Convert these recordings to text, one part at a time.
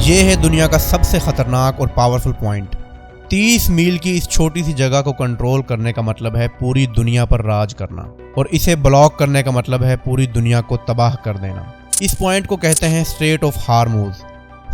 ये है दुनिया का सबसे खतरनाक और पावरफुल पॉइंट। 30 मील की इस छोटी सी जगह को कंट्रोल करने का मतलब है पूरी दुनिया पर राज करना, और इसे ब्लॉक करने का मतलब है पूरी दुनिया को तबाह कर देना। इस पॉइंट को कहते हैं स्ट्रेट ऑफ हार्मूज।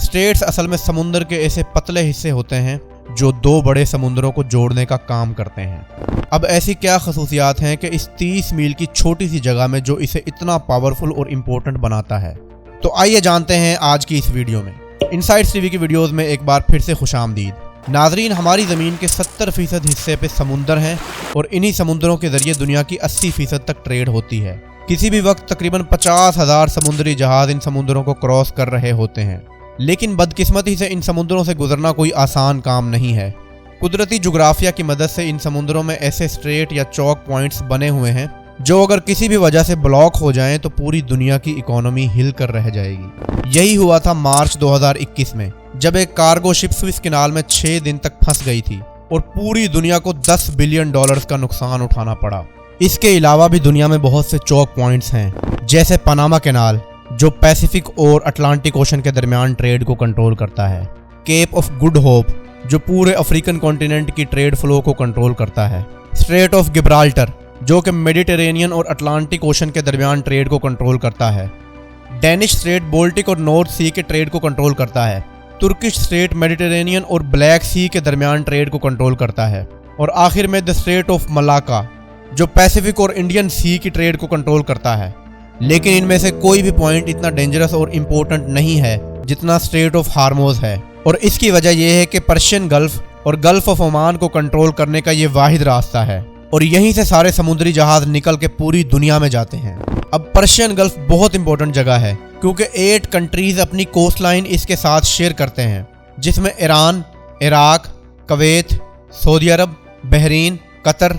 स्ट्रेट्स असल में समुद्र के ऐसे पतले हिस्से होते हैं जो दो बड़े समुद्रों को जोड़ने का काम करते हैं। अब ऐसी क्या खसूसियात हैं कि इस 30 मील की छोटी सी जगह में जो इसे इतना पावरफुल और इम्पोर्टेंट बनाता है? तो आइए जानते हैं आज की इस वीडियो में। इनसाइट्स टीवी की वीडियोस में एक बार फिर से खुशामदीद। नाजरीन, हमारी ज़मीन के 70% हिस्से पे समुंदर हैं और इन्हीं समुंदरों के ज़रिए दुनिया की 80% तक ट्रेड होती है। किसी भी वक्त तकरीबन 50,000 समुद्री जहाज़ इन समुद्रों को क्रॉस कर रहे होते हैं, लेकिन बदकिस्मती से इन समुद्रों से गुजरना कोई आसान काम नहीं है। कुदरती जुग्राफिया की मदद से इन समुद्रों में ऐसे स्ट्रेट या चौक पॉइंट्स बने हुए हैं जो अगर किसी भी वजह से ब्लॉक हो जाएं तो पूरी दुनिया की इकोनॉमी हिल कर रह जाएगी। यही हुआ था मार्च 2021 में, जब एक कार्गो शिप स्विस कैनाल में 6 दिन तक फंस गई थी और पूरी दुनिया को $10 बिलियन का नुकसान उठाना पड़ा। इसके अलावा भी दुनिया में बहुत से चौक पॉइंट्स हैं, जैसे पनामा कैनाल जो पैसिफिक और अटलांटिक ओशन के दरमियान ट्रेड को कंट्रोल करता है, केप ऑफ गुड होप जो पूरे अफ्रीकन कॉन्टिनेंट की ट्रेड फ्लो को कंट्रोल करता है, स्ट्रेट ऑफ गिब्राल्टर जो कि मेडिटेरेनियन और अटलांटिक ओशन के दरमियान ट्रेड को कंट्रोल करता है, डेनिश स्ट्रेट बाल्टिक और नॉर्थ सी के ट्रेड को कंट्रोल करता है, तुर्किश स्ट्रेट मेडिटेरेनियन और ब्लैक सी के दरमियान ट्रेड को कंट्रोल करता है, और आखिर में द स्ट्रेट ऑफ मलाका जो पैसिफिक और इंडियन सी की ट्रेड को कंट्रोल करता है। लेकिन इनमें से कोई भी पॉइंट इतना डेंजरस और इम्पोर्टेंट नहीं है जितना स्ट्रेट ऑफ हार्मोज है, और इसकी वजह यह है कि पर्शियन गल्फ और गल्फ ऑफ ओमान को कंट्रोल करने का ये वाहिद रास्ता है, और यहीं से सारे समुद्री जहाज निकल के पूरी दुनिया में जाते हैं। अब पर्शियन गल्फ बहुत इंपॉर्टेंट जगह है क्योंकि 8 कंट्रीज अपनी कोस्ट लाइन इसके साथ शेयर करते हैं, जिसमें ईरान, इराक, कुवैत, सऊदी अरब, बहरीन, कतर,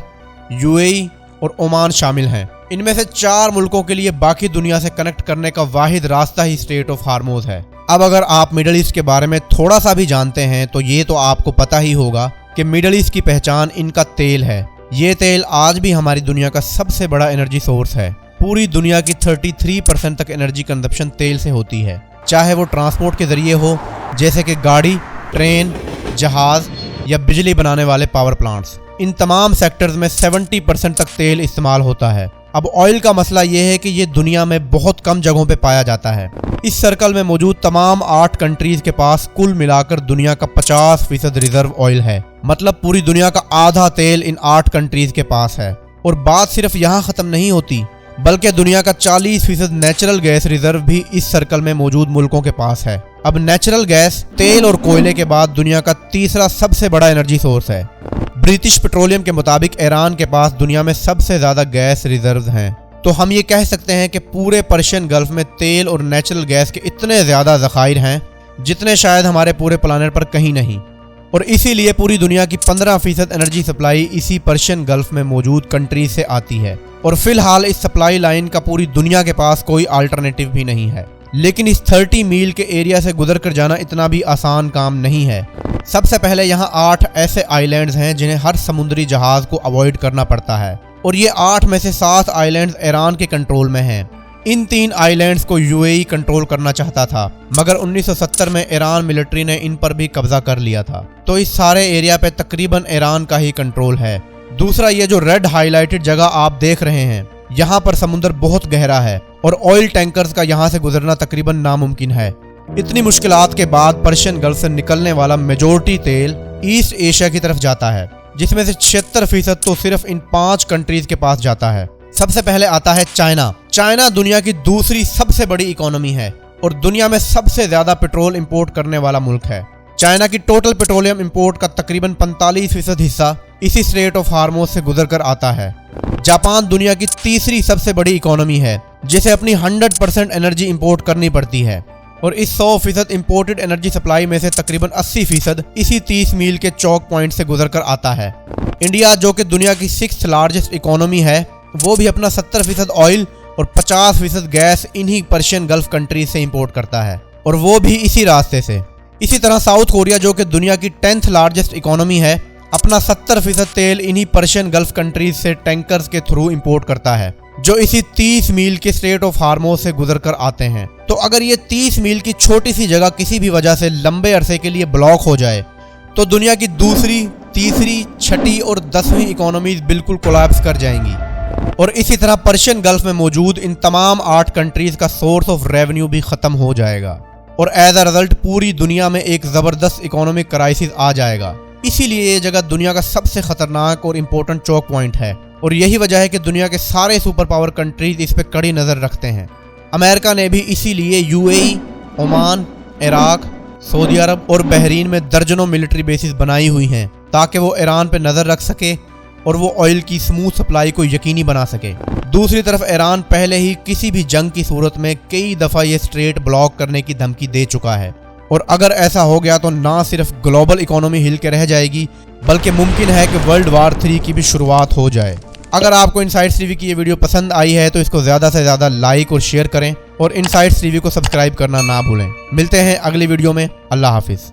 यूएई और ओमान शामिल हैं। इनमें से 4 मुल्कों के लिए बाकी दुनिया से कनेक्ट करने का वाहिद रास्ता ही स्ट्रेट ऑफ हार्मोज है। अब अगर आप मिडल ईस्ट के बारे में थोड़ा सा भी जानते हैं तो ये तो आपको पता ही होगा कि मिडल ईस्ट की पहचान इनका तेल है। ये तेल आज भी हमारी दुनिया का सबसे बड़ा एनर्जी सोर्स है। पूरी दुनिया की 33% तक एनर्जी कंजप्शन तेल से होती है, चाहे वो ट्रांसपोर्ट के जरिए हो जैसे कि गाड़ी, ट्रेन, जहाज या बिजली बनाने वाले पावर प्लांट्स। इन तमाम सेक्टर्स में 70% तक तेल इस्तेमाल होता है। अब ऑयल का मसला ये है कि ये दुनिया में बहुत कम जगहों पे पाया जाता है। इस सर्कल में मौजूद तमाम 8 कंट्रीज के पास कुल मिलाकर दुनिया का 50% रिजर्व ऑयल है। मतलब पूरी दुनिया का आधा तेल इन 8 कंट्रीज के पास है। और बात सिर्फ यहाँ खत्म नहीं होती, बल्कि दुनिया का 40% नेचुरल गैस रिजर्व भी इस सर्कल में मौजूद मुल्कों के पास है। अब नेचुरल गैस तेल और कोयले के बाद दुनिया का तीसरा सबसे बड़ा एनर्जी सोर्स है। ब्रिटिश पेट्रोलियम के मुताबिक ईरान के पास दुनिया में सबसे ज्यादा गैस रिजर्व हैं। तो हम ये कह सकते हैं कि पूरे पर्शियन गल्फ में तेल और नेचुरल गैस के इतने ज्यादा ज़खायर हैं जितने शायद हमारे पूरे प्लानेट पर कहीं नहीं। और इसीलिए पूरी दुनिया की 15% एनर्जी सप्लाई इसी पर्शियन गल्फ में मौजूद कंट्रीज से आती है। और फिलहाल इस सप्लाई लाइन का पूरी दुनिया के पास कोई अल्टरनेटिव भी नहीं है। लेकिन इस 30 मील के एरिया से गुजर कर जाना इतना भी आसान काम नहीं है। सबसे पहले यहाँ 8 ऐसे आइलैंड्स हैं जिन्हें हर समुद्री जहाज को अवॉइड करना पड़ता है, और ये 8 में से 7 आइलैंड्स ईरान के कंट्रोल में हैं। इन 3 आइलैंड्स को यूएई कंट्रोल करना चाहता था, मगर 1970 में ईरान मिलिट्री ने इन पर भी कब्जा कर लिया था। तो इस सारे एरिया पे तकरीबन ईरान का ही कंट्रोल है। दूसरा, ये जो रेड हाईलाइटेड जगह आप देख रहे हैं, यहाँ पर समुद्र बहुत गहरा है और ऑयल टैंकर्स का यहाँ से गुजरना तकरीबन नामुमकिन है। इतनी मुश्किलात के बाद पर्शियन गल्फ से निकलने वाला मेजॉरिटी तेल ईस्ट एशिया की तरफ जाता है, जिसमें से 76% तो सिर्फ इन 5 कंट्रीज के पास जाता है। सबसे पहले आता है चाइना। चाइना दुनिया की दूसरी सबसे बड़ी इकोनॉमी है और दुनिया में सबसे ज्यादा पेट्रोल इंपोर्ट करने वाला मुल्क है। चाइना की टोटल पेट्रोलियम इंपोर्ट का तकरीबन 45% हिस्सा इसी स्ट्रेट ऑफ हार्मोज से गुजर कर आता है। जापान दुनिया की तीसरी सबसे बड़ी इकोनॉमी है, जिसे अपनी 100% एनर्जी इंपोर्ट करनी पड़ती है, और इस 100% इंपोर्टेड एनर्जी सप्लाई में से तकरीबन 80% इसी 30 मील के चौक पॉइंट से गुजर कर आता है। इंडिया जो कि दुनिया की 6th लार्जेस्ट इकोनॉमी है, वो भी अपना 70% ऑयल और 50% गैस इन्हीं पर्शियन गल्फ कंट्रीज से इंपोर्ट करता है, और वो भी इसी रास्ते से। इसी तरह साउथ कोरिया जो कि दुनिया की 10th लार्जेस्ट इकोनॉमी है, अपना 70% तेल इन्हीं पर्शियन गल्फ कंट्रीज से टैंकर्स के थ्रू इंपोर्ट करता है। जो इसी 30 मील के स्ट्रेट ऑफ हार्मोज से गुजरकर आते हैं। तो अगर ये 30 मील की छोटी सी जगह किसी भी वजह से लंबे अरसे के लिए ब्लॉक हो जाए तो दुनिया की दूसरी, तीसरी, छठी और 10वीं इकोनॉमीज बिल्कुल कोलैप्स कर जाएंगी। और इसी तरह पर्शियन गल्फ में मौजूद इन तमाम 8 कंट्रीज का सोर्स ऑफ रेवेन्यू भी खत्म हो जाएगा और एज अ रिजल्ट पूरी दुनिया में एक जबरदस्त इकोनॉमिक क्राइसिस आ जाएगा। इसीलिए ये जगह दुनिया का सबसे खतरनाक और इम्पोर्टेंट चौक पॉइंट है और यही वजह है कि दुनिया के सारे सुपर पावर कंट्रीज इस पर कड़ी नजर रखते हैं। अमेरिका ने भी इसीलिए यूएई, ओमान, इराक, सऊदी अरब और बहरीन में दर्जनों मिलिट्री बेसिस बनाई हुई हैं ताकि वो ईरान पर नजर रख सके और वो ऑयल की स्मूथ सप्लाई को यकीनी बना सके। दूसरी तरफ ईरान पहले ही किसी भी जंग की सूरत में कई दफ़ा ये स्ट्रेट ब्लॉक करने की धमकी दे चुका है और अगर ऐसा हो गया तो ना सिर्फ ग्लोबल इकोनॉमी हिल के रह जाएगी बल्कि मुमकिन है कि वर्ल्ड वार 3 की भी शुरुआत हो जाए। अगर आपको इनसाइट्स टीवी की ये वीडियो पसंद आई है तो इसको ज़्यादा से ज़्यादा लाइक और शेयर करें और इनसाइट्स टीवी को सब्सक्राइब करना ना भूलें। मिलते हैं अगली वीडियो में। अल्लाह हाफिज़।